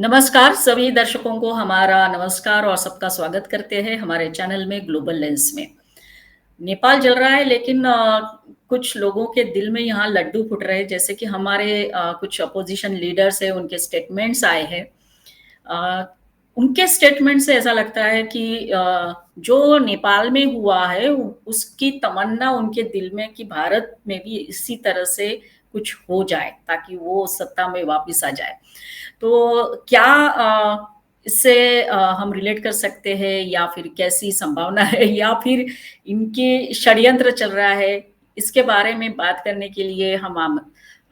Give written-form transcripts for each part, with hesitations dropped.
नमस्कार सभी दर्शकों को हमारा नमस्कार और सबका स्वागत करते हैं हमारे चैनल में ग्लोबल लेंस में। नेपाल जल रहा है लेकिन कुछ लोगों के दिल में यहाँ लड्डू फूट रहे हैं जैसे कि हमारे कुछ अपोजिशन लीडर्स हैं उनके स्टेटमेंट्स आए हैं। अ, उनके स्टेटमेंट से ऐसा लगता है कि जो नेपाल में हुआ है उसकी तमन्ना उनके दिल में कि भारत में भी इसी तरह से कुछ हो जाए ताकि वो सत्ता में वापस आ जाए। तो क्या इससे हम रिलेट कर सकते हैं या फिर कैसी संभावना है या फिर इनके षड्यंत्र चल रहा है? इसके बारे में बात करने के लिए हम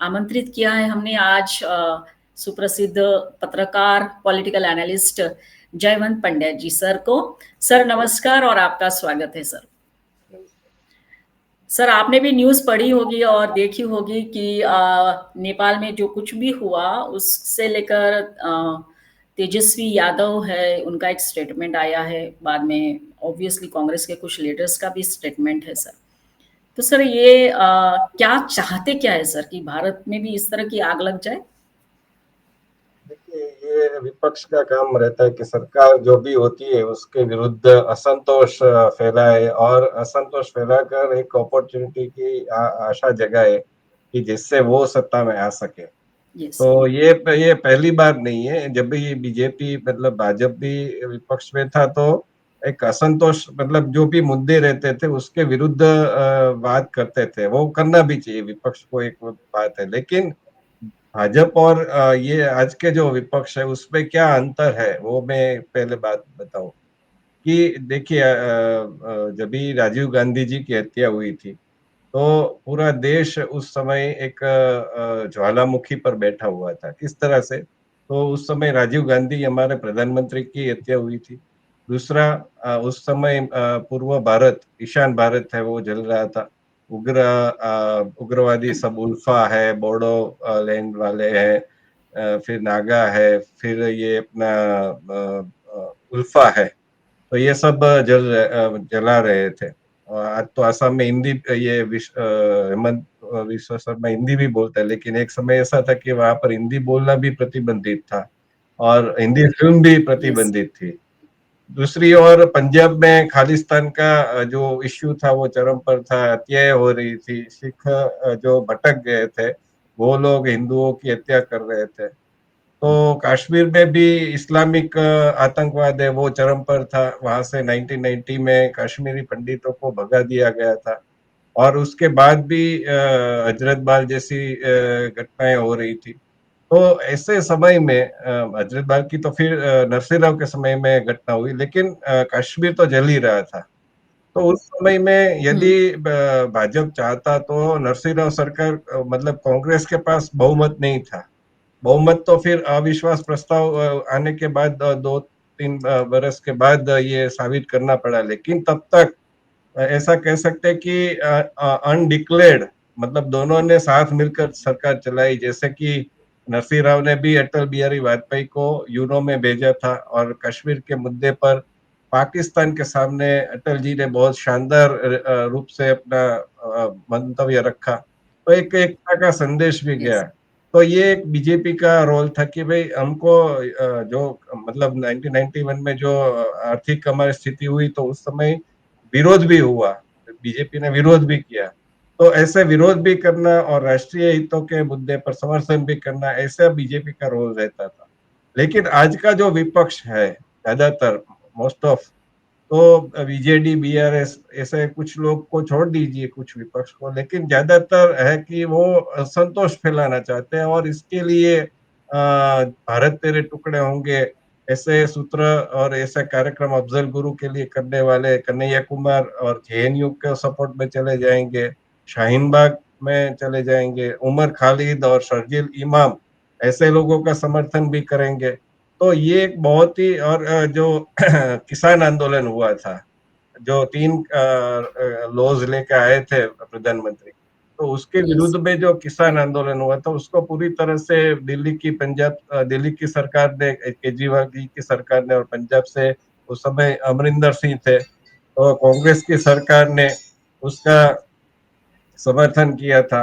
आमंत्रित किया है हमने आज सुप्रसिद्ध पत्रकार, पॉलिटिकल एनालिस्ट जयवंत पंडित जी सर को। सर नमस्कार और आपका स्वागत है सर। सर आपने भी न्यूज़ पढ़ी होगी और देखी होगी कि नेपाल में जो कुछ भी हुआ उससे लेकर तेजस्वी यादव है उनका एक स्टेटमेंट आया है, बाद में ऑब्वियसली कांग्रेस के कुछ लीडर्स का भी स्टेटमेंट है सर। तो सर ये क्या चाहते क्या है सर कि भारत में भी इस तरह की आग लग जाए? देखिए, ये विपक्ष का काम रहता है कि सरकार जो भी होती है उसके विरुद्ध असंतोष फैलाए और असंतोष फैलाकर एक अपॉर्चुनिटी की आशा जगाए कि जिससे वो सत्ता में आ सके। यस। तो ये पहली बार नहीं है। जब भी ये बीजेपी मतलब भाजपा भी विपक्ष में था तो एक असंतोष मतलब जो भी मुद्दे रहते थे उसके विरुद्ध बात करते थे। वो करना भी चाहिए, विपक्ष को एक बात है। लेकिन भाजपा और ये आज के जो विपक्ष है उसमें क्या अंतर है वो मैं पहले बात बताऊं कि देखिए, जब भी राजीव गांधी जी की हत्या हुई थी तो पूरा देश उस समय एक ज्वालामुखी पर बैठा हुआ था। किस तरह से? तो उस समय राजीव गांधी हमारे प्रधानमंत्री की हत्या हुई थी। दूसरा, उस समय पूर्व भारत, ईशान भारत है वो जल रहा था। उग्रवादी सब उल्फा है, बोडो लैंड वाले हैं, फिर नागा है, फिर ये अपना उल्फा है। तो ये सब जला रहे थे। और आज तो असम में हिंदी, ये हेमंत विश्व शर्मा हिंदी भी बोलता है, लेकिन एक समय ऐसा था कि वहां पर हिंदी बोलना भी प्रतिबंधित था और हिंदी फिल्म भी यस। प्रतिबंधित थी। दूसरी ओर पंजाब में खालिस्तान का जो इश्यू था वो चरम पर था, हत्याएं हो रही थी, सिख जो भटक गए थे वो लोग हिंदुओं की हत्या कर रहे थे। तो कश्मीर में भी इस्लामिक आतंकवाद है वो चरम पर था। वहां से 1990 में कश्मीरी पंडितों को भगा दिया गया था और उसके बाद भी हजरत बाल जैसी घटनाएं हो रही थी। तो ऐसे समय में हजरत बाल की तो फिर नरसिंह राव के समय में घटना हुई, लेकिन कश्मीर तो जल ही रहा था। तो उस समय में यदि हुँ। भाजपा चाहता तो नरसिंह राव सरकार, मतलब कांग्रेस के पास बहुमत नहीं था। बहुमत तो फिर अविश्वास प्रस्ताव आने के बाद 2-3 बरस के बाद ये साबित करना पड़ा। लेकिन तब तक ऐसा कह सकते हैं कि अनडिक्लेयर्ड, मतलब दोनों ने साथ मिलकर सरकार चलाई। जैसे कि नरसिंह राव ने भी अटल बिहारी वाजपेयी को यूरो में भेजा था और कश्मीर के मुद्दे पर पाकिस्तान के सामने अटल जी ने बहुत शानदार रूप से अपना मंतव्य रखा। तो एक एकता का संदेश भी गया। यस। तो ये एक बीजेपी का रोल था कि भाई हमको जो मतलब 1991 में जो आर्थिक हमारी स्थिति हुई तो उस समय विरोध भी हुआ, बीजेपी ने विरोध भी किया। तो ऐसे विरोध भी करना और राष्ट्रीय हितों के मुद्दे पर समर्थन भी करना, ऐसा बीजेपी का रोल रहता था। लेकिन आज का जो विपक्ष है, ज्यादातर, मोस्ट ऑफ, तो बीजेडी, बीआरएस, ऐसे कुछ लोग को छोड़ दीजिए, कुछ विपक्ष को, लेकिन ज्यादातर है कि वो असंतोष फैलाना चाहते हैं और इसके लिए भारत तेरे टुकड़े होंगे ऐसे सूत्र और ऐसा कार्यक्रम अफजल गुरु के लिए करने वाले कन्हैया कुमार और जेएनयू के सपोर्ट में चले जाएंगे, शाहीन बाग में चले जाएंगे, उमर खालिद और शर्जील इमाम ऐसे लोगों का समर्थन भी करेंगे। तो ये एक बहुत ही, और जो किसान आंदोलन हुआ था, जो 3 लॉज लेके आए थे प्रधानमंत्री, तो उसके यस। विरुद्ध में जो किसान आंदोलन हुआ था उसको पूरी तरह से दिल्ली की सरकार ने, केजरीवाल जी की सरकार ने, और पंजाब से उस समय अमरिंदर सिंह थे तो कांग्रेस की सरकार ने उसका समर्थन किया था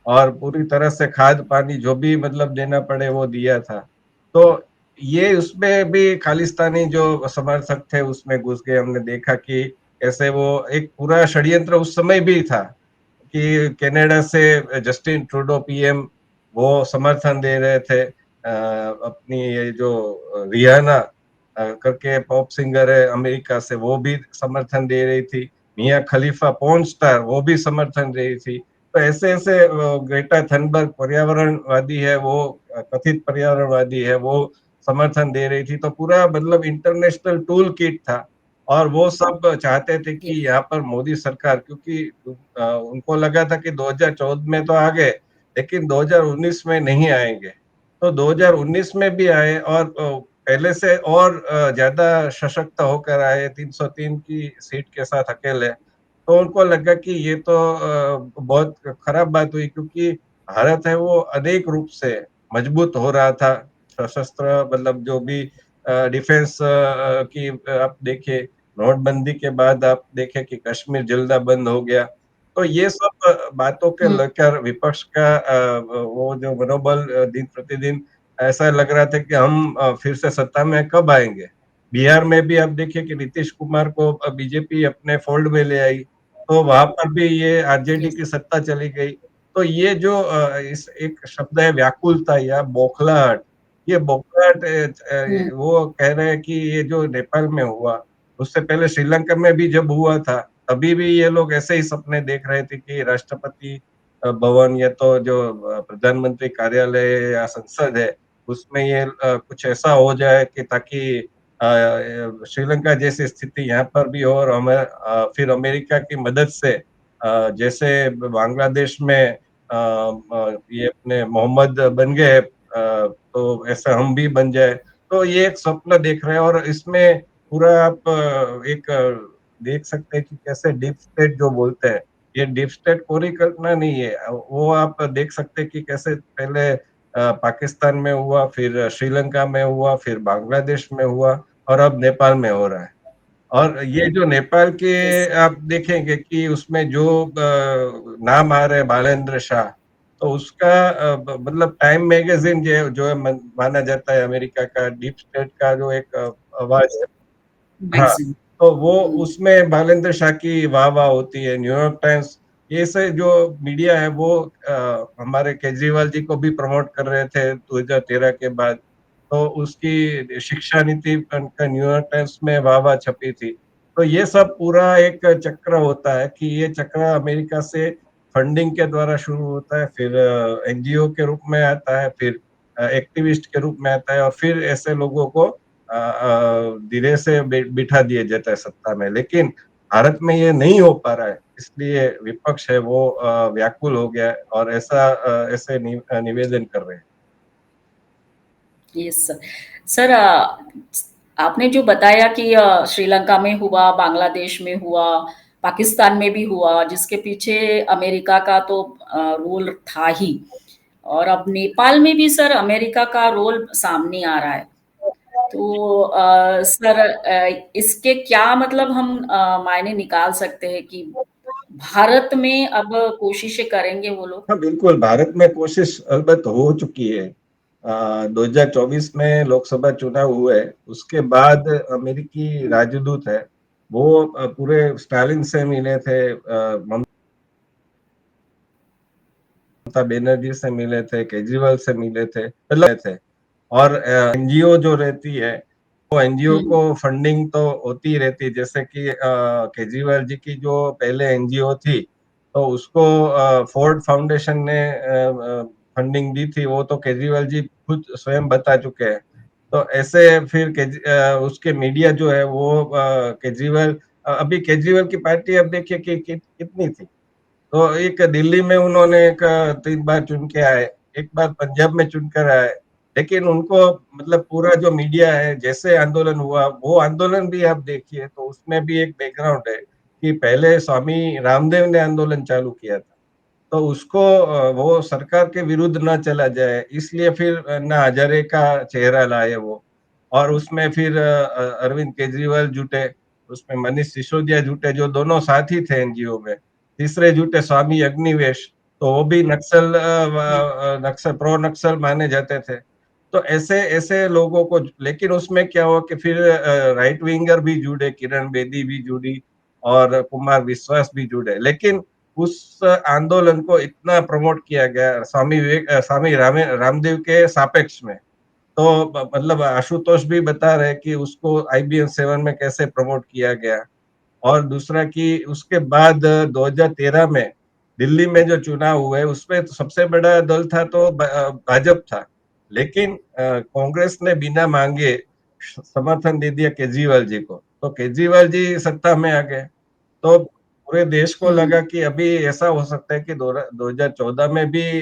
और पूरी तरह से खाद पानी जो भी मतलब देना पड़े वो दिया था। तो ये उसमें भी खालिस्तानी जो समर्थक थे उसमें घुस गए। हमने देखा कि कैसे वो एक पूरा षड्यंत्र उस समय भी था कि कनाडा से जस्टिन ट्रूडो पीएम वो समर्थन दे रहे थे। अपनी ये जो रियाना करके पॉप सिंगर है अमेरिका से, वो भी समर्थन दे रही थी। मिया खलीफा पॉर्न स्टार वो भी समर्थन दे रही थी। तो ऐसे ऐसे ग्रेटा थनबर्ग पर्यावरणवादी है, वो कथित पर्यावरणवादी है, वो समर्थन दे रही थी। तो पूरा मतलब इंटरनेशनल टूल किट था। और वो सब चाहते थे कि यस। यहाँ पर मोदी सरकार, क्योंकि उनको लगा था कि 2014 में तो आ गए लेकिन 2019 में नहीं आएंगे। तो 2019 में भी आए और पहले से और ज्यादा सशक्त होकर आए, 303 की सीट के साथ अकेले। तो उनको लगा कि ये तो बहुत खराब बात हुई, क्योंकि भारत है वो अनेक रूप से मजबूत हो रहा था। सशस्त्र मतलब जो भी डिफेंस की आप देखिए, नोटबंदी के बाद आप देखें कि कश्मीर जलना बंद हो गया। तो ये सब बातों के हुँ, लेकर विपक्ष का वो जो मनोबल दिन प्रतिदिन ऐसा लग रहा था कि हम फिर से सत्ता में कब आएंगे। बिहार में भी आप देखिए कि नीतीश कुमार को बीजेपी अपने फोल्ड में ले आई, तो वहां पर भी ये आरजेडी यस। की सत्ता चली गई। तो ये जो इस एक शब्द है व्याकुलता या बौखलाहट, ये बौखलाहट हुँ, वो कह रहे हैं कि ये जो नेपाल में हुआ, उससे पहले श्रीलंका में भी जब हुआ था, अभी भी ये लोग ऐसे ही सपने देख रहे थे कि राष्ट्रपति भवन या तो जो प्रधानमंत्री कार्यालय या संसद है, उसमें ये कुछ ऐसा हो जाए कि ताकि श्रीलंका जैसी स्थिति यहाँ पर भी हो, और हमें फिर अमेरिका की मदद से जैसे बांग्लादेश में ये अपने मोहम्मद बन गए, तो ऐसा हम भी बन जाए। तो ये एक स्वप्न देख रहे हैं। और इसमें पूरा आप एक देख सकते हैं कि कैसे डीप स्टेट जो बोलते हैं, ये डीप स्टेट परिकल्पना नहीं है, वो आप देख सकते हैं कि कैसे पहले पाकिस्तान में हुआ, फिर श्रीलंका में हुआ, फिर बांग्लादेश में हुआ, और अब नेपाल में हो रहा है। और ये जो नेपाल के यस। आप देखेंगे कि उसमें जो नाम आ रहे हैं बालेंद्र शाह, तो उसका मतलब टाइम मैगजीन जो है माना जाता है अमेरिका का डीप स्टेट का जो एक आवाज है। हाँ, मैगज़ीन। तो वो हुँ, उसमें बालेंद्र शाह की वाह-वाह होती है। न्यूयॉर्क टाइम्स ये से जो मीडिया है वो हमारे केजरीवाल जी को भी प्रमोट कर रहे थे 2013 के बाद। तो उसकी शिक्षा नीति का न्यूयॉर्क टाइम्स में वाह-वाह छपी थी। तो ये सब पूरा एक चक्र होता है कि ये चक्र अमेरिका से फंडिंग के द्वारा शुरू होता है, फिर एनजीओ के रूप में आता है, फिर एक्टिविस्ट के रूप में आता है, और फिर ऐसे लोगों को धीरे से बिठा दिया जाता है सत्ता में। लेकिन भारत में ये नहीं हो पा रहा है, इसलिए विपक्ष है वो व्याकुल हो गया है और ऐसे निवेदन कर रहे हैं। Yes sir. सर आपने जो बताया कि श्रीलंका में हुआ, बांग्लादेश में हुआ, पाकिस्तान में भी हुआ, जिसके पीछे अमेरिका का तो रोल था ही। और अब नेपाल में भी सर अमेरिका का रोल सामने आ रहा है। तो सर इसके क्या मतलब हम मायने निकाल सकते हैं कि भारत में अब कोशिशें करेंगे वो लोग? हाँ, बिल्कुल, भारत में कोशिश अलबत्त हो चुकी है। 2024 में लोकसभा चुनाव हुए, उसके बाद अमेरिकी राजदूत है, वो पूरे स्टालिन से मिले थे, ममता बनर्जी से मिले थे, केजरीवाल से मिले थे, मतलब थे। और एनजीओ जो रहती है, वो एनजीओ हुँ, को फंडिंग तो होती ही रहती है। जैसे कि केजरीवाल जी की जो पहले एनजीओ थी, तो उसको फोर्ड फाउंडेशन ने फंडिंग दी थी, वो तो केजरीवाल जी खुद स्वयं बता चुके हैं। तो ऐसे फिर उसके मीडिया जो है वो केजरीवाल, अभी केजरीवाल की पार्टी अब देखिए कि कितनी थी। तो एक दिल्ली में उन्होंने एक 3 बार चुन के आए, एक बार पंजाब में चुनकर आए। लेकिन उनको मतलब पूरा जो मीडिया है, जैसे आंदोलन हुआ, वो आंदोलन भी आप देखिए तो उसमें भी एक बैकग्राउंड है कि पहले स्वामी रामदेव ने आंदोलन चालू किया था। तो उसको वो सरकार के विरुद्ध ना चला जाए, इसलिए फिर अन्ना हजारे का चेहरा लाए वो। और उसमें फिर अरविंद केजरीवाल जुटे, उसमें मनीष सिसोदिया जुटे, जो दोनों साथी थे एनजीओ में। तीसरे जुटे स्वामी अग्निवेश, तो वो भी नक्सल हुँ, नक्सल प्रो नक्सल माने जाते थे। तो ऐसे ऐसे लोगों को, लेकिन उसमें क्या हुआ कि फिर राइट विंगर भी जुड़े, किरण बेदी भी जुड़ी और कुमार विश्वास भी जुड़े, लेकिन उस आंदोलन को इतना प्रमोट किया गया स्वामी रामदेव के सापेक्ष में। तो मतलब आशुतोष भी बता रहे कि उसको IBM 7 में कैसे प्रमोट किया गया। और दूसरा कि उसके बाद 2013 में दिल्ली में जो चुनाव हुए उसमें तो सबसे बड़ा दल था तो भाजपा था, लेकिन कांग्रेस ने बिना मांगे समर्थन दे दिया केजरीवाल जी को, तो केजरीवाल जी सत्ता में आ गए। तो पूरे देश को हुँ, लगा कि अभी ऐसा हो सकता है कि 2014 में भी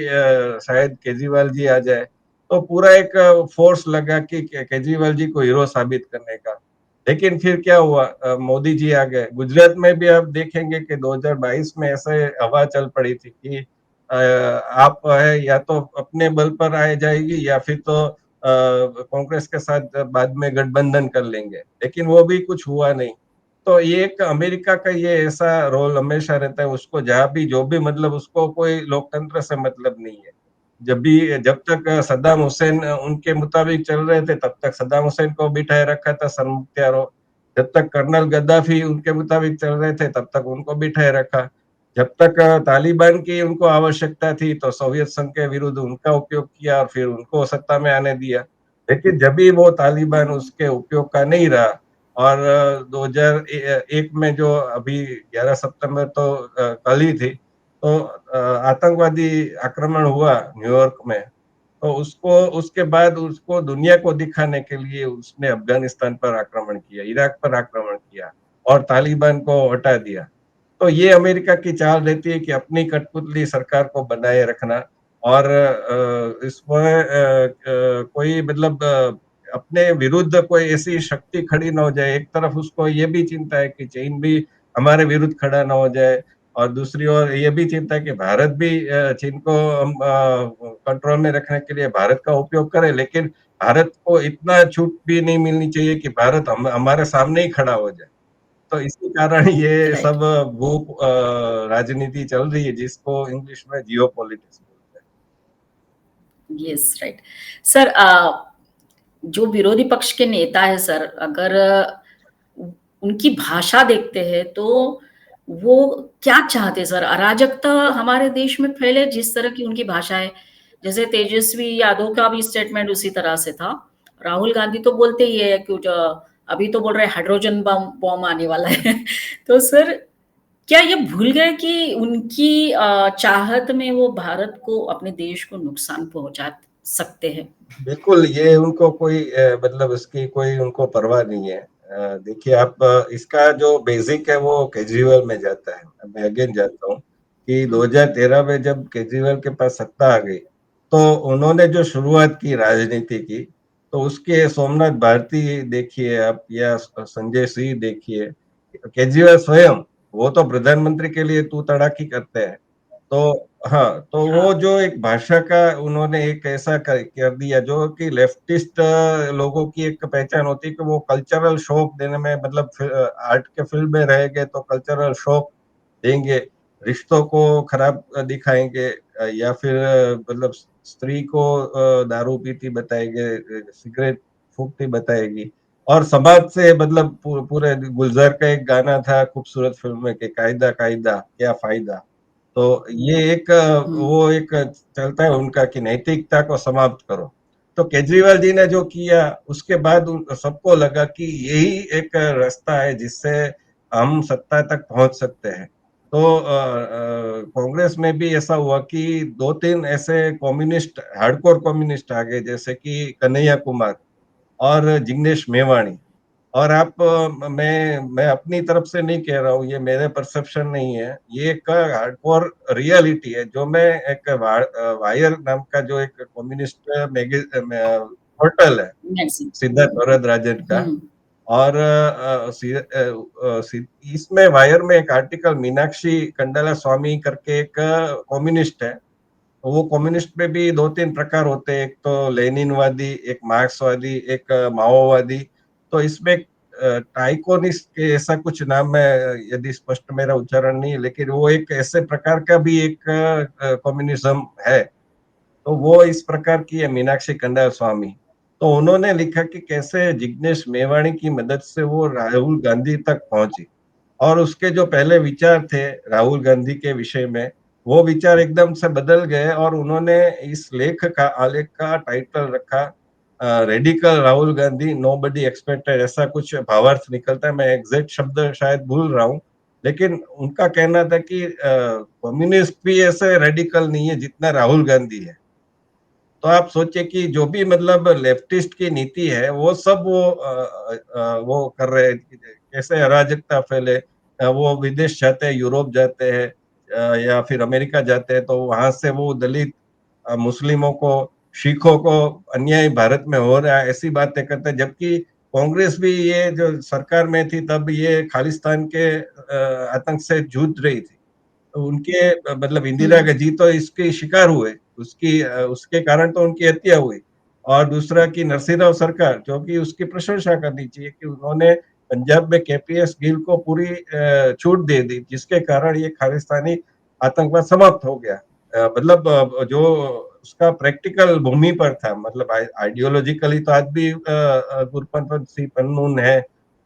शायद केजरीवाल जी आ जाए। तो पूरा एक फोर्स लगा कि केजरीवाल जी को हीरो साबित करने का। लेकिन फिर क्या हुआ, मोदी जी आ गए। गुजरात में भी आप देखेंगे कि 2022 में ऐसे हवा चल पड़ी थी कि आप है या तो अपने बल पर आ जाएगी या फिर तो कांग्रेस के साथ बाद में गठबंधन कर लेंगे, लेकिन वो भी कुछ हुआ नहीं। तो ये एक अमेरिका का ये ऐसा रोल हमेशा रहता है, उसको जहाँ भी जो भी मतलब उसको कोई लोकतंत्र से मतलब नहीं है। जब तक सद्दाम हुसैन उनके मुताबिक चल रहे थे तब तक सद्दाम हुसैन को बिठाए रखा था सरमुख्तियारों। जब तक कर्नल गद्दाफी उनके मुताबिक चल रहे थे तब तक उनको बिठाए रखा। जब तक तालिबान की उनको आवश्यकता थी तो सोवियत संघ के विरुद्ध उनका उपयोग किया और फिर उनको सत्ता में आने दिया। लेकिन जब भी वो तालिबान उसके उपयोग का नहीं रहा और 2001 में जो अभी 11 सितंबर तो कल ही थी, तो आतंकवादी आक्रमण हुआ न्यूयॉर्क में, तो उसको उसके बाद उसको दुनिया को दिखाने के लिए उसने अफगानिस्तान पर आक्रमण किया, इराक पर आक्रमण किया और तालिबान को हटा दिया। तो ये अमेरिका की चाल रहती है कि अपनी कठपुतली सरकार को बनाए रखना और इसमें कोई मतलब अपने विरुद्ध कोई ऐसी शक्ति खड़ी ना हो जाए। एक तरफ उसको ये भी चिंता है कि चीन भी हमारे विरुद्ध खड़ा ना हो जाए और दूसरी ओर ये भी चिंता है कि भारत भी चीन को कंट्रोल में रखने के लिए भारत का उपयोग करे, लेकिन भारत को इतना छूट भी नहीं मिलनी चाहिए कि भारत हमारे सामने ही खड़ा हो जाए। तो इसी कारण ये राइट। सब भू राजनीति चल रही है जिसको इंग्लिश में जियोपॉलिटिक्स बोलते यस, राइट। सर, जो विरोधी पक्ष के नेता है सर, अगर उनकी भाषा देखते हैं तो वो क्या चाहते हैं सर? अराजकता हमारे देश में फैले जिस तरह की उनकी भाषा है। जैसे तेजस्वी यादव का भी स्टेटमेंट उसी तरह से था। राहुल गांधी तो बोलते ही है कि अभी तो बोल रहे हैं हाइड्रोजन बम बॉम्ब आने वाला है। तो सर, क्या ये भूल गए कि उनकी चाहत में वो भारत को, अपने देश को नुकसान पहुंचा सकते हैं? हैं। बिल्कुल, ये उनको कोई मतलब इसकी कोई उनको परवाह नहीं है। देखिए आप इसका जो बेसिक है वो केजरीवाल में जाता है। मैं अगेन जाता हूँ कि हुँ, 2013 में जब केजरीवाल के पास सत्ता आ गई, तो उन्होंने जो शुरुआत की राजनीति की, तो उसके सोमनाथ भारती देखिए आप या संजय सिंह देखिए, केजरीवाल स्वयं वो तो प्रधानमंत्री के लिए तू तड़ाकी करते हैं। तो हाँ, तो वो हाँ, जो एक भाषा का उन्होंने एक ऐसा कर दिया जो कि लेफ्टिस्ट लोगों की एक पहचान होती है कि वो कल्चरल शौक देने में मतलब आर्ट के फील्ड में रहेंगे तो कल्चरल शौक देंगे, रिश्तों को खराब दिखाएंगे या फिर मतलब स्त्री को दारू पीती बताएंगे, सिगरेट फूकती बताएगी और समाज से मतलब पूरे गुलजार का एक गाना था खूबसूरत फिल्म में कि कायदा कायदा क्या फायदा। तो ये एक हुँ, वो एक चलता है उनका कि नैतिकता को समाप्त करो। तो केजरीवाल जी ने जो किया उसके बाद सबको लगा कि यही एक रास्ता है जिससे हम सत्ता तक पहुंच सकते हैं। तो कांग्रेस में भी ऐसा हुआ कि दो तीन ऐसे कम्युनिस्ट हार्डकोर कम्युनिस्ट आ गए जैसे कि कन्हैया कुमार और जिग्नेश मेवाणी। और आप मैं अपनी तरफ से नहीं कह रहा हूँ, ये मेरे परसेप्शन नहीं है, ये एक हार्डकोर रियलिटी है जो मैं एक वायर नाम का जो एक कम्युनिस्ट पोर्टल है मैक्सिम। सिद्धार्थ वरदराजन का। हुँ, और इसमें वायर में एक आर्टिकल मीनाक्षी कंडाला स्वामी करके एक कम्युनिस्ट है। तो वो कम्युनिस्ट में भी दो तीन प्रकार होते हैं, एक तो लेनिनवादी, एक मार्क्सवादी, एक माओवादी। तो इसमें टाइकोनिस्ट के ऐसा कुछ नाम है, यदि स्पष्ट मेरा उच्चारण नहीं है, लेकिन वो एक ऐसे प्रकार का भी एक कम्युनिज्म है तो वो इस प्रकार की है मीनाक्षी कंदार स्वामी। तो उन्होंने लिखा कि कैसे जिग्नेश मेवाणी की मदद से वो राहुल गांधी तक पहुंची, और उसके जो पहले विचार थे राहुल गांधी के विषय में, वो विचार एकदम से बदल गए, और उन्होंने इस लेख का आलेख का टाइटल रखा radical Rahul Gandhi nobody expected, ऐसा कुछ भावार्थ निकलता है, मैं एग्जैक्ट शब्द शायद भूल रहा हूँ। लेकिन उनका कहना था कि कम्युनिस्ट भी ऐसे रेडिकल नहीं है जितना राहुल गांधी है। तो आप सोचिए कि जो भी मतलब लेफ्टिस्ट की नीति है वो सब वो कर रहे हैं, कैसे अराजकता फैले। वो विदेश जाते हैं, यूरोप जाते हैं, या फिर अमेरिका जाते हैं, तो वहां से वो दलित मुस्लिमों को, सिखों को अन्याय भारत में हो रहा है ऐसी बातें करते हैं, जबकि कांग्रेस भी ये जो सरकार में थी तब ये खालिस्तान के आतंक से जूझ रही थी। तो उनके मतलब इंदिरा हुँ, गांधी तो इसके शिकार हुए, उसकी उसके कारण तो उनकी हत्या हुई। और दूसरा कि नरसिंह सरकार, जो कि उसकी प्रशंसा करनी चाहिए कि उन्होंने पंजाब में केपीएस गिल को पूरी छूट दे दी, जिसके कारण ये खालिस्तानी आतंकवाद समाप्त हो गया। मतलब जो उसका प्रैक्टिकल भूमि पर था, मतलब आइडियोलॉजिकली तो आज भी गुरपंथ सिंह पन्नून है,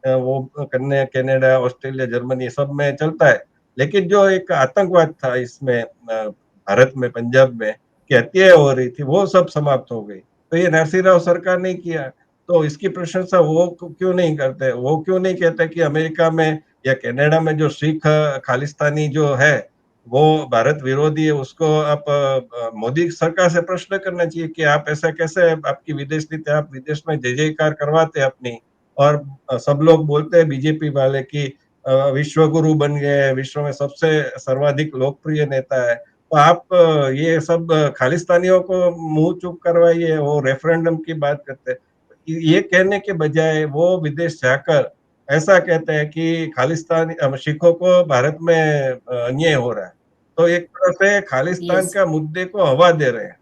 वो कनाडा, ऑस्ट्रेलिया, जर्मनी सब में चलता है। लेकिन जो एक आतंकवाद था इसमें भारत में, पंजाब में, की हत्याएं हो रही थी, वो सब समाप्त हो गई। तो ये नरसिंह राव सरकार ने किया, तो इसकी प्रशंसा वो क्यों नहीं करते? वो क्यों नहीं कहते कि अमेरिका में या कनाडा में जो सिख खालिस्तानी जो है वो भारत विरोधी है, उसको आप मोदी सरकार से प्रश्न करना चाहिए कि आप ऐसा कैसे, आपकी विदेश नीति, आप विदेश में जय जयकार करवाते हैं अपनी, और सब लोग बोलते हैं बीजेपी वाले कि विश्व गुरु बन गए, विश्व में सबसे सर्वाधिक लोकप्रिय नेता है। तो आप ये सब खालिस्तानियों को मुंह चुप करवाइए, वो रेफरेंडम की बात करते हैं। ये कहने के बजाय वो विदेश जाकर ऐसा कहते हैं कि खालिस्तान सिखों को भारत में अन्याय हो रहा है। तो एक तरह से खालिस्तान येस। का मुद्दे को हवा दे रहे हैं,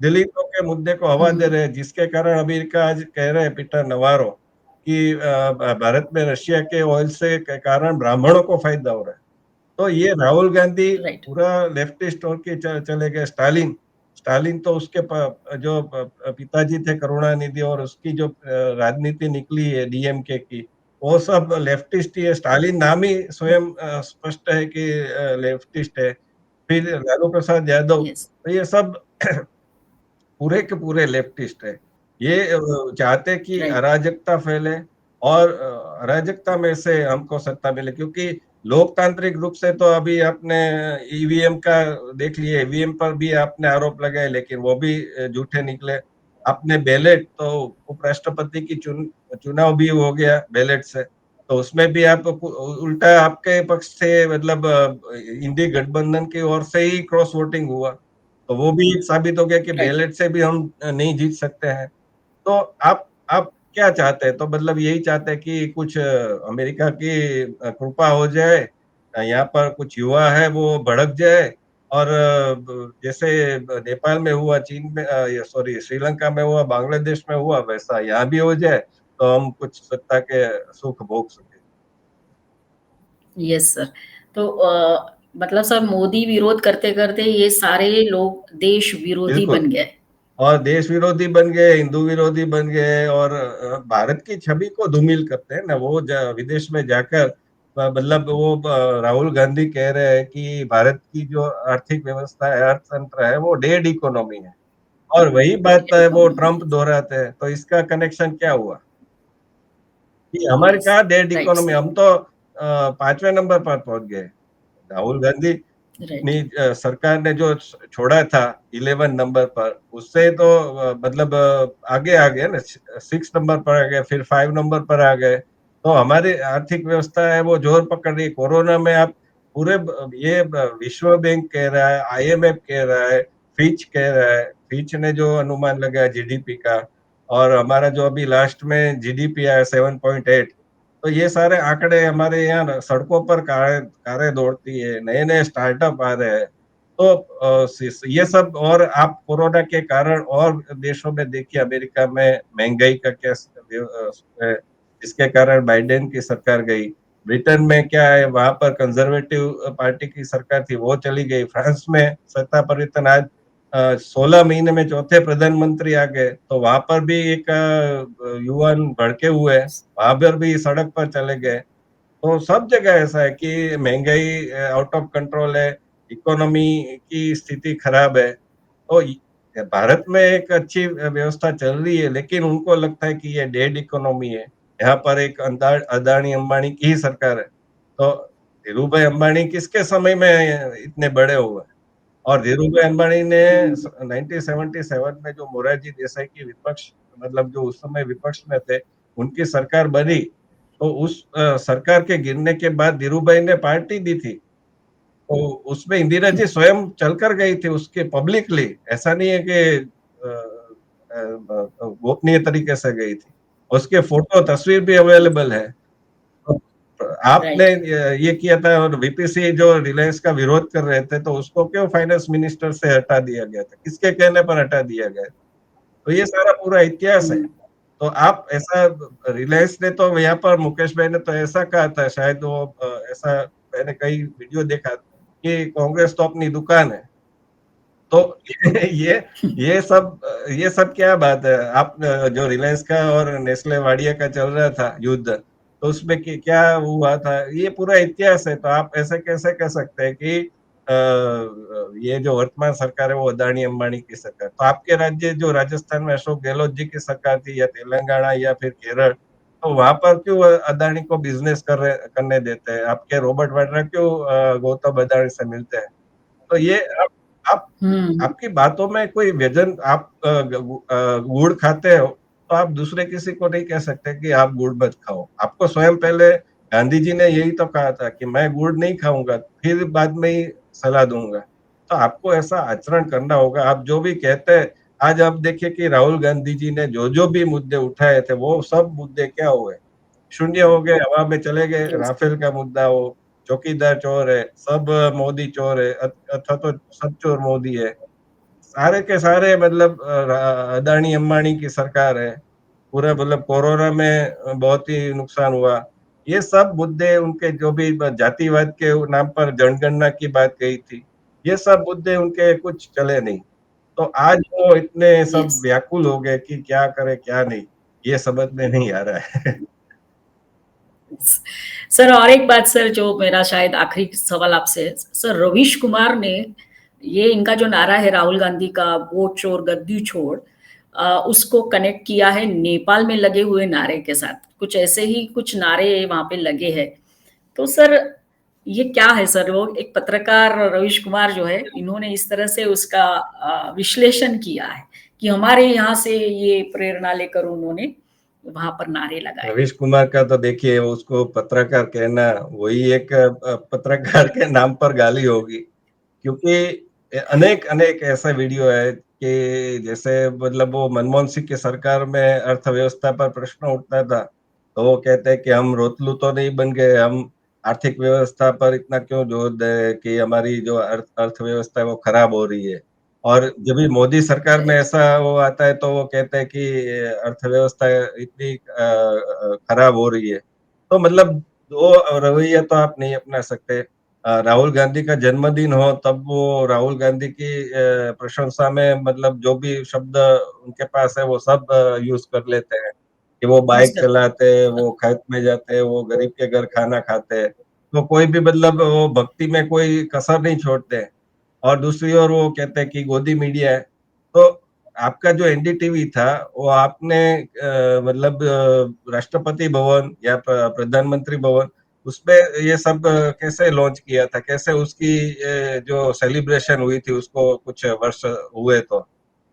दलितों के मुद्दे को हवा दे हुँ, रहे हैं, जिसके कारण अमेरिका आज कह रहे हैं, पीटर नवारो, कि भारत में रशिया के ऑयल से के कारण ब्राह्मणों को फायदा हो रहा है। तो ये राहुल गांधी राइट, पूरा लेफ्टिस्ट होके चले गए। स्टालिन, स्टालिन तो उसके जो पिताजी थे करुणानिधि, और उसकी जो राजनीति निकली है डीएमके की, वो सब लेफ्टिस्ट ही है। स्टालिन नाम ही स्वयं स्पष्ट है कि लेफ्टिस्ट है। फिर लालू प्रसाद यादव, येस, तो ये सब पूरे के पूरे लेफ्टिस्ट है। ये चाहते कि राइट, अराजकता फैले, और अराजकता में से हमको सत्ता मिले, क्योंकि लोकतांत्रिक रूप से तो अभी आपने ईवीएम का देख लिए, ईवीएम पर भी आपने आरोप लगाए, लेकिन वो भी झूठे निकले। आपने बैलेट, तो उपराष्ट्रपति की चुनाव भी हो गया बैलेट से, तो उसमें भी आप उल्टा आपके पक्ष से, मतलब इंडी गठबंधन की ओर से ही क्रॉस वोटिंग हुआ। तो वो भी साबित हो गया कि राइट, बैलेट से भी हम नहीं जीत सकते हैं। तो आप क्या चाहते हैं? तो मतलब यही चाहते हैं कि कुछ अमेरिका की कृपा हो जाए, यहाँ पर कुछ युवा है वो भड़क जाए, और जैसे नेपाल में हुआ, चीन में, सॉरी, श्रीलंका में हुआ, बांग्लादेश में हुआ, वैसा यहाँ भी हो जाए, तो हम कुछ सत्ता के सुख भोग सके। Yes sir. तो मतलब सर मोदी विरोध करते-करते ये सारे लोग देश विरोधी बिल्कुल। बन गए। और देश विरोधी बन गए, हिंदू विरोधी बन गए, और भारत की छवि को धूमिल करते हैं ना वो, विदेश में जाकर मतलब वो राहुल गांधी कह रहे हैं कि भारत की जो आर्थिक व्यवस्था है, अर्थतंत्र है, वो डेड इकोनॉमी है, और वही बात है वो इकोनॉमी ट्रम्प दोहराते हैं। तो इसका कनेक्शन क्या हुआ कि हमारे येस, कहाँ डेड राइट इकोनॉमी, सर, हम तो 5वें नंबर पर पहुंच गए। राहुल गांधी राइट, अपनी सरकार ने जो छोड़ा था 11 नंबर पर, उससे तो मतलब आगे आ गए ना, 6 नंबर पर आ गए, फिर 5 नंबर पर आ गए। तो हमारी आर्थिक व्यवस्था है वो जोर पकड़ रही है। कोरोना में आप पूरे विश्व बैंक कह रहा है, आईएमएफ कह रहा है, फिच कह रहा है, फिच ने जो अनुमान लगाया जीडीपी का, और हमारा जो अभी लास्ट में जीडीपी आया 7.8, तो ये सारे आंकड़े हमारे यहाँ सड़कों पर कारें कारें दौड़ती है, नए नए स्टार्टअप आ रहे हैं। तो ये सब, और आप कोरोना के कारण और देशों में देखिए, अमेरिका में महंगाई का क्या है, जिसके कारण बाइडेन की सरकार गई। ब्रिटेन में क्या है, वहां पर कंजर्वेटिव पार्टी की सरकार थी, वो चली गई। फ्रांस में सत्ता परिवर्तन आज 16 महीने में चौथे प्रधानमंत्री आ गए, तो वहां पर भी एक युवान भड़के हुए हैं, वहां पर भी सड़क पर चले गए। तो सब जगह ऐसा है कि महंगाई आउट ऑफ कंट्रोल है, इकोनॉमी की स्थिति खराब है। तो भारत में एक अच्छी व्यवस्था चल रही है, लेकिन उनको लगता है कि ये डेड इकोनॉमी है। यहाँ पर एक अदानी अंबानी की ही सरकार है। तो धीरू भाई अंबानी किसके समय में इतने बड़े हुए? और धीरू भाई अंबानी ने हुँ, 1977 में जो मोरारजी देसाई की विपक्ष, मतलब जो उस समय विपक्ष में थे, उनकी सरकार बनी, तो उस सरकार के गिरने के बाद धीरू भाई ने पार्टी दी थी। तो उसमें इंदिरा जी स्वयं चलकर गई थी उसके पब्लिकली, ऐसा नहीं है कि गोपनीय तरीके से गई थी। उसके फोटो तस्वीर भी अवेलेबल है। तो आपने राइट। ये किया था और वीपीसी जो रिलायंस का विरोध कर रहे थे, तो उसको क्यों फाइनेंस मिनिस्टर से हटा दिया गया था? किसके कहने पर हटा दिया गया? तो ये सारा पूरा इतिहास है। हुँ, तो आप ऐसा, रिलायंस ने तो यहाँ पर मुकेश भाई ने तो ऐसा कहा था, शायद वो ऐसा मैंने कई वीडियो देखा कि कांग्रेस तो अपनी दुकान है। तो ये ये सब क्या बात है? आप जो रिलायंस का और नेस्ले वाडिया का चल रहा था युद्ध, तो उसमें क्या हुआ था? ये पूरा इतिहास है। तो आप ऐसे कैसे कह सकते हैं कि ये जो वर्तमान सरकार है वो अदानी अंबानी की सरकार? तो आपके राज्य जो राजस्थान में अशोक गहलोत जी की सरकार थी, या तेलंगाना या फिर केरल, तो वहां पर क्यों अदानी को बिजनेस करने देते हैं? आपके रॉबर्ट वाड्रा क्यों गौतम अदानी से मिलते हैं? तो ये आप हुँ, आपकी बातों में कोई व्यंजन, आप गुड़ खाते हो, तो आप दूसरे किसी को नहीं कह सकते कि आप गुड़ मत खाओ। आपको स्वयं पहले गांधी जी ने यही तो कहा था कि मैं गुड़ नहीं खाऊंगा, फिर बाद में ही सलाह दूंगा। तो आपको ऐसा आचरण करना होगा। आप जो भी कहते हैं, आज आप देखिए कि राहुल गांधी जी ने जो भी मुद्दे उठाए थे, वो सब मुद्दे क्या हुए? शून्य हो गए, हवा में चले गए। यस, राफेल का मुद्दा हो, चौकीदार चोर है, सब मोदी चोर है, अथा तो सब चोर मोदी है। सारे के सारे मतलब अदानी अंबानी की सरकार है। पूरा मतलब कोरोना में बहुत ही नुकसान हुआ। ये सब मुद्दे उनके, जो भी जातिवाद के नाम पर जनगणना की बात कही थी, ये सब मुद्दे उनके कुछ चले नहीं। तो आज वो इतने सब यस। व्याकुल हो गए कि क्या करे क्या नहीं, ये समझ में नहीं आ रहा है। सर और एक बात सर जो मेरा शायद आखिरी सवाल आपसे है। सर रवीश कुमार ने ये इनका जो नारा है राहुल गांधी का वोट चोर गद्दी छोड़ उसको कनेक्ट किया है नेपाल में लगे हुए नारे के साथ। कुछ ऐसे ही कुछ नारे वहाँ पे लगे हैं। तो सर ये क्या है सर? वो एक पत्रकार रवीश कुमार जो है इन्होंने इस तरह से उसका विश्लेषण किया है कि हमारे यहाँ से ये प्रेरणा लेकर उन्होंने वहाँ पर नारे लगाए। रवीश कुमार का तो देखिए, उसको पत्रकार कहना वही एक पत्रकार के नाम पर गाली होगी। क्योंकि अनेक अनेक ऐसा वीडियो है कि जैसे मतलब वो मनमोहन सिंह की सरकार में अर्थव्यवस्था पर प्रश्न उठता था, तो वो कहते हैं कि हम रोतलू तो नहीं बन गए, हम आर्थिक व्यवस्था पर इतना क्यों जोर दे कि हमारी जो अर्थव्यवस्था है वो खराब हो रही है। और जब भी मोदी सरकार में राइट। ऐसा वो आता है, तो वो कहते हैं कि अर्थव्यवस्था इतनी खराब हो रही है। तो मतलब दो रवैया तो आप नहीं अपना सकते। राहुल गांधी का जन्मदिन हो, तब वो राहुल गांधी की प्रशंसा में मतलब जो भी शब्द उनके पास है वो सब यूज कर लेते हैं कि वो यूज़ बाइक करते चलाते हैं, वो खेत में जाते हैं, वो गरीब के घर खाना खाते हैं। तो कोई भी मतलब वो भक्ति में कोई कसर नहीं छोड़ते हैं। और दूसरी ओर वो कहते हैं कि गोदी मीडिया है। तो आपका जो एनडीटीवी था, वो आपने मतलब राष्ट्रपति भवन या प्रधानमंत्री भवन, उसपे ये सब कैसे लॉन्च किया था? कैसे उसकी जो सेलिब्रेशन हुई थी, उसको कुछ वर्ष हुए तो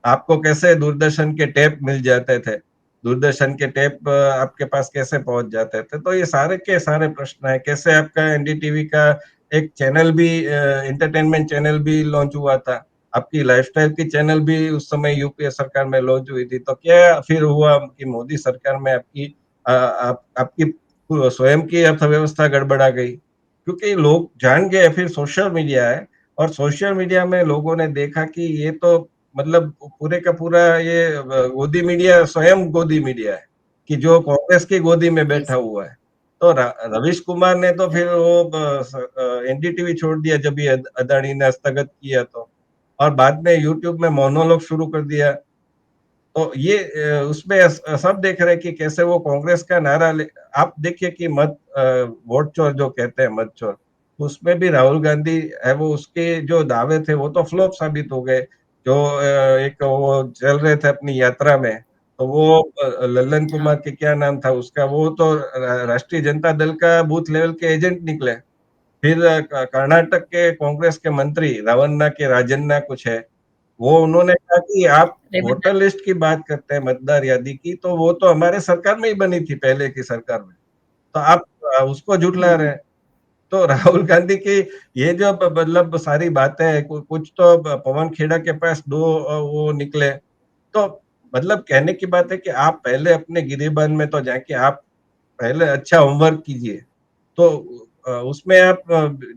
आपको कैसे दूरदर्शन के टेप मिल जाते थे? दूरदर्शन के टेप आपके पास कैसे पहुंच जाते थे? तो ये सारे के सारे प्रश्न है। कैसे आपका एनडीटीवी का एक चैनल भी, एंटरटेनमेंट चैनल भी लॉन्च हुआ था? आपकी लाइफस्टाइल की चैनल भी उस समय यूपीए सरकार में लॉन्च हुई थी। तो क्या फिर हुआ कि मोदी सरकार में आपकी आपकी स्वयं की अर्थव्यवस्था गड़बड़ा गई? क्योंकि लोग जान गए, फिर सोशल मीडिया है, और सोशल मीडिया में लोगों ने देखा कि ये तो मतलब पूरे का पूरा ये गोदी मीडिया स्वयं गोदी मीडिया है, कि जो कांग्रेस की गोदी में बैठा यस, हुआ है। तो रवीश कुमार ने तो फिर राइट। वो एनडीटीवी छोड़ दिया जब ये अदानी ने हस्तगत किया। तो और बाद में यूट्यूब में मोनोलॉग शुरू कर दिया। तो ये उसमें सब देख रहे हैं कि कैसे वो कांग्रेस का नारा आप देखिए कि मत वोट चोर जो कहते हैं, मत चोर, उसमें भी राहुल गांधी है, वो उसके जो दावे थे वो तो फ्लॉप साबित हो गए। जो एक वो चल रहे थे अपनी यात्रा में, तो वो लल्लन हाँ, कुमार के क्या नाम था उसका, वो तो राष्ट्रीय जनता दल का बूथ लेवल के एजेंट निकले। फिर कर्नाटक के कांग्रेस के मंत्री रावन्ना के राजन्ना कुछ है, वो उन्होंने कहा कि आप रेवन्ना। वोटर लिस्ट की बात करते हैं, मतदार यादी की, तो वो तो हमारे सरकार में ही बनी थी, पहले की सरकार में, तो आप उसको झुठला रहे हुँ, हैं। तो राहुल गांधी की ये जो मतलब सारी बातें हैं, कुछ तो पवन खेड़ा के पास दो वो निकले। तो मतलब कहने की बात है कि आप पहले अपने गिरिबान में तो जाके आप पहले अच्छा होमवर्क कीजिए। तो उसमें आप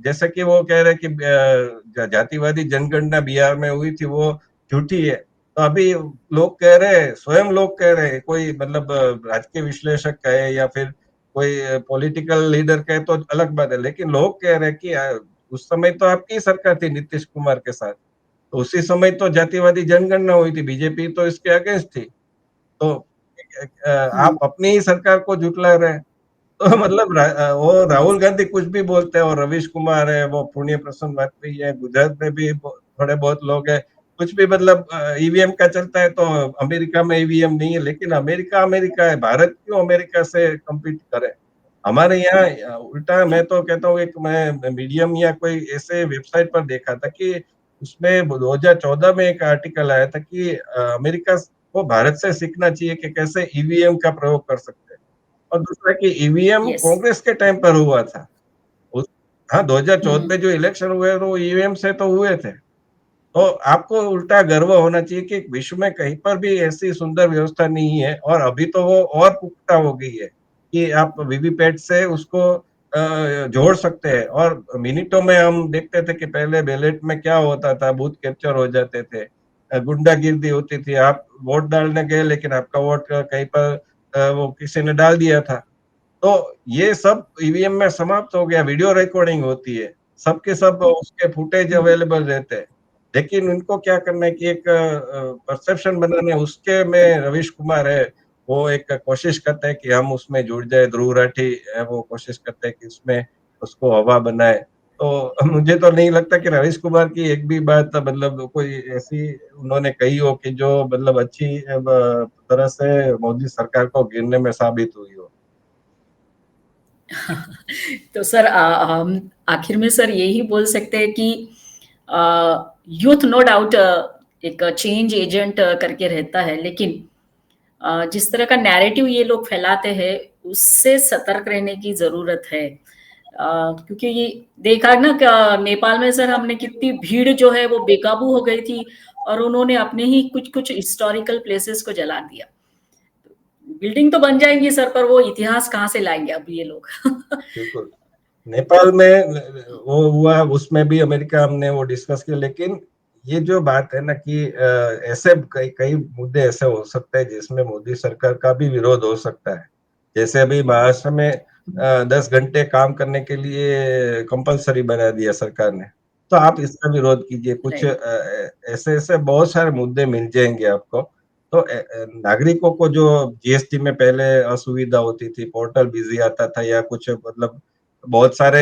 जैसा कि वो कह रहे हैं कि जातिवादी जनगणना बिहार में हुई थी वो झूठी है। तो अभी लोग कह रहे हैं, स्वयं लोग कह रहे हैं, कोई मतलब राजकीय विश्लेषक कहे या फिर कोई पॉलिटिकल लीडर कहे तो अलग बात है, लेकिन लोग कह रहे हैं कि उस समय तो आपकी सरकार थी नीतीश कुमार के साथ, तो उसी समय तो जातिवादी जनगणना हुई थी, बीजेपी तो इसके अगेंस्ट थी। तो हुँ, आप अपनी ही सरकार को झुठला रहे हैं। तो मतलब वो राहुल यस, गांधी कुछ भी बोलते हैं, और रवीश कुमार है, वो पुण्य प्रसन्न वाजपेयी है, गुजरात में भी थोड़े बहुत लोग हैं, कुछ भी मतलब ईवीएम का चलता है तो अमेरिका में ईवीएम नहीं है, लेकिन अमेरिका अमेरिका है, भारत क्यों अमेरिका से कम्पीट करे। हमारे यहाँ उल्टा, मैं तो कहता हूँ, एक मैं मीडियम या कोई ऐसे वेबसाइट पर देखा था कि उसमें 2014 में एक आर्टिकल आया था कि अमेरिका को भारत से सीखना चाहिए कि कैसे ईवीएम का प्रयोग कर सकते हैं। और दूसरा कि ईवीएम यस, कांग्रेस के टाइम पर हुआ था। उस हाँ, 2014 हुँ, में जो इलेक्शन हुए तो ईवीएम से तो हुए थे। तो आपको उल्टा गर्व होना चाहिए कि विश्व में कहीं पर भी ऐसी सुंदर व्यवस्था नहीं है, और अभी तो वो और पुख्ता हो गई है कि आप वीवीपैट से उसको जोड़ सकते हैं। और मिनटों में हम देखते थे कि पहले बैलेट में क्या होता था, बूथ कैप्चर हो जाते थे, गुंडागिर्दी होती थी, आप वोट डालने गए लेकिन आपका वोट कहीं पर वो किसी ने डाल दिया था। तो ये सब ईवीएम में समाप्त हो गया, वीडियो रिकॉर्डिंग होती है, सबके सब उसके फुटेज हुँ, अवेलेबल रहते हैं। लेकिन इनको क्या करना है कि एक परसेप्शन बनाना है, उसके में रवीश कुमार है, वो एक कोशिश करते हैं कि हम उसमें जुड़ जाए, ध्रुव राठी है, वो कोशिश करते हैं कि उसमें उसको हवा बनाए। तो मुझे तो नहीं लगता कि रवीश कुमार की एक भी बात मतलब कोई ऐसी उन्होंने कही हो कि जो मतलब अच्छी तरह से मोदी सरकार को गिरने में साबित हुई हो। तो सर हम आखिर में सर यही बोल सकते हैं कि यूथ नो डाउट एक चेंज एजेंट करके रहता है, लेकिन जिस तरह का नैरेटिव ये लोग फैलाते हैं, उससे सतर्क रहने की ज़रूरत है। क्योंकि ये देखा ना नेपाल में सर हमने कितनी भीड़ जो है वो बेकाबू हो गई थी और उन्होंने अपने ही कुछ-कुछ हिस्टोरिकल प्लेसेस को जला दिया। बिल्डिंग तो बन जाएँगी सर, पर वो इतिहास कहाँ से लाएँगे अब ये लोग? बिल्कुल। नेपाल में वो हुआ, उसमें भी अमेरिका हमने वो डिस्कस किया, लेकिन ये जो बात है ना कि ऐसे कई कई मुद्दे ऐसे हो सकते हैं जिसमें मोदी सरकार का भी विरोध हो सकता है। जैसे अभी महाराष्ट्र में 10 घंटे काम करने के लिए कंपलसरी बना दिया सरकार ने, तो आप इसका विरोध कीजिए। कुछ राइट, ऐसे ऐसे बहुत सारे मुद्दे मिल जाएंगे आपको। तो नागरिकों को जो जीएसटी में पहले असुविधा होती थी, पोर्टल बिजी आता था या कुछ मतलब बहुत सारे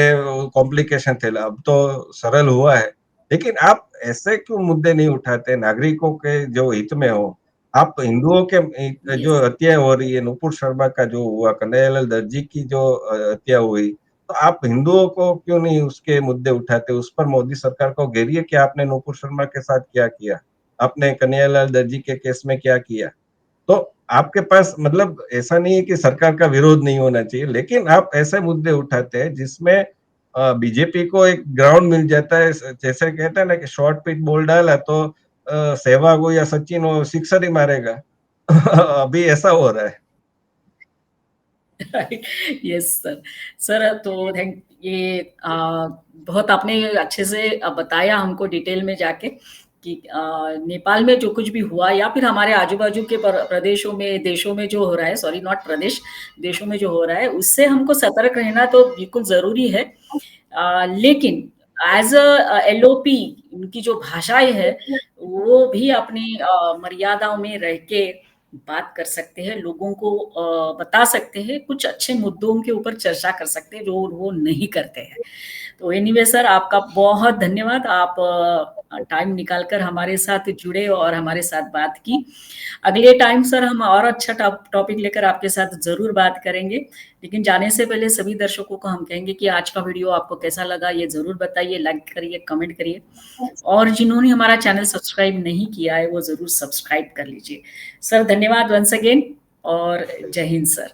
कॉम्प्लिकेशन थे, अब तो सरल हुआ है। लेकिन आप ऐसे क्यों मुद्दे नहीं उठाते नागरिकों के जो हित में हो। आप हिंदुओं के जो यस, हत्या हो रही है, नुपुर शर्मा का जो हुआ, कन्हैयालाल दर्जी की जो हत्या हुई, तो आप हिंदुओं को क्यों नहीं उसके मुद्दे उठाते, उस पर मोदी सरकार को घेरिए कि आपने नुपुर शर्मा के साथ क्या किया, आपने कन्हैयालाल दर्जी के केस में क्या किया। तो आपके पास मतलब ऐसा नहीं है कि सरकार का विरोध नहीं होना चाहिए, लेकिन आप ऐसे मुद्दे उठाते हैं जिसमें बीजेपी को एक ग्राउंड मिल जाता है। जैसे कहते हैं ना कि शॉर्ट पिच बॉल डाला तो सहवाग हो या सचिन हो, सिक्सर ही मारेगा। अभी ऐसा हो रहा है। Right, yes sir. सर तो थैंक ये बहुत आपने अच्छे से बताया हमको डिटेल में जाके कि नेपाल में जो कुछ भी हुआ या फिर हमारे आजू-बाजू के प्रदेशों में, देशों में जो हो रहा है, सॉरी नॉट प्रदेश, देशों में जो हो रहा है, उससे हमको सतर्क रहना तो बिल्कुल ज़रूरी है। लेकिन एज़ अ एलओपी उनकी जो भाषाएँ है, वो भी अपनी मर्यादाओं में रह के बात कर सकते हैं, लोगों को बता सकते हैं, कुछ अच्छे मुद्दों के ऊपर चर्चा कर सकते हैं, जो वो नहीं करते हैं। तो एनीवे सर, आपका बहुत धन्यवाद। आप टाइम निकाल कर हमारे साथ जुड़े और हमारे साथ बात की। अगले टाइम सर हम और अच्छा टॉपिक लेकर आपके साथ ज़रूर बात करेंगे। लेकिन जाने से पहले सभी दर्शकों को हम कहेंगे कि आज का वीडियो आपको कैसा लगा, ये ज़रूर बताइए, लाइक करिए, कमेंट करिए और जिन्होंने हमारा चैनल सब्सक्राइब नहीं किया है, वो ज़रूर सब्सक्राइब कर लीजिए। सर धन्यवाद वंस अगेन और जय हिंद सर।